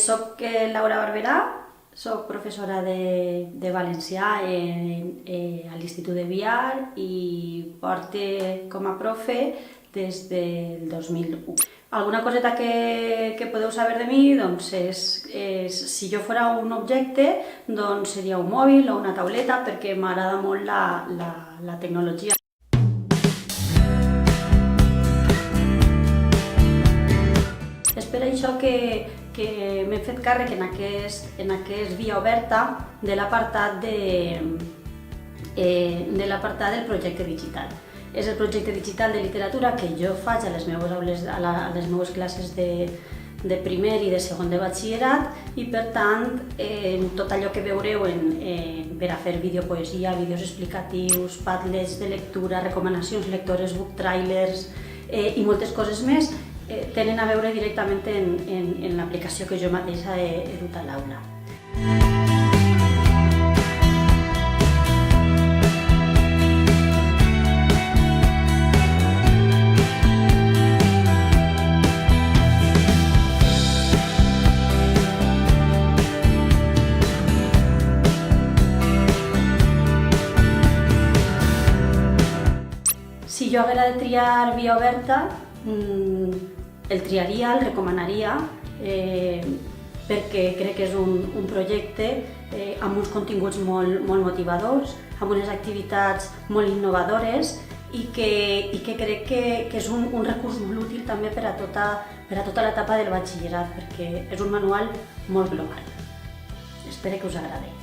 Soc Laura Barberà, soc professora de valencià a l'Institut de Biar i porto com a profe des del 2001. Alguna coseta que podeu saber de mi doncs és si jo fora un objecte doncs seria un mòbil o una tauleta perquè m'agrada molt la tecnologia. És per això que m'he fet càrrec en aquest Via Oberta de l'apartat del projecte digital. És el projecte digital de literatura que jo faig a les meves classes de primer i de segon de batxillerat i, per tant, tot allò que veureu per a fer videopoesia, vídeos explicatius, padlets de lectura, recomanacions lectores, book trailers i moltes coses més, tenen a veure directament en l'aplicació que jo mateixa he dut a l'aula. Si jo haguera de triar Via Oberta, el triaria, el recomanaria, perquè crec que és un projecte amb uns continguts molt motivadors, amb unes activitats molt innovadores i que crec que és un recurs molt útil també per a tota l'etapa del batxillerat, perquè és un manual molt global. Espero que us agradi.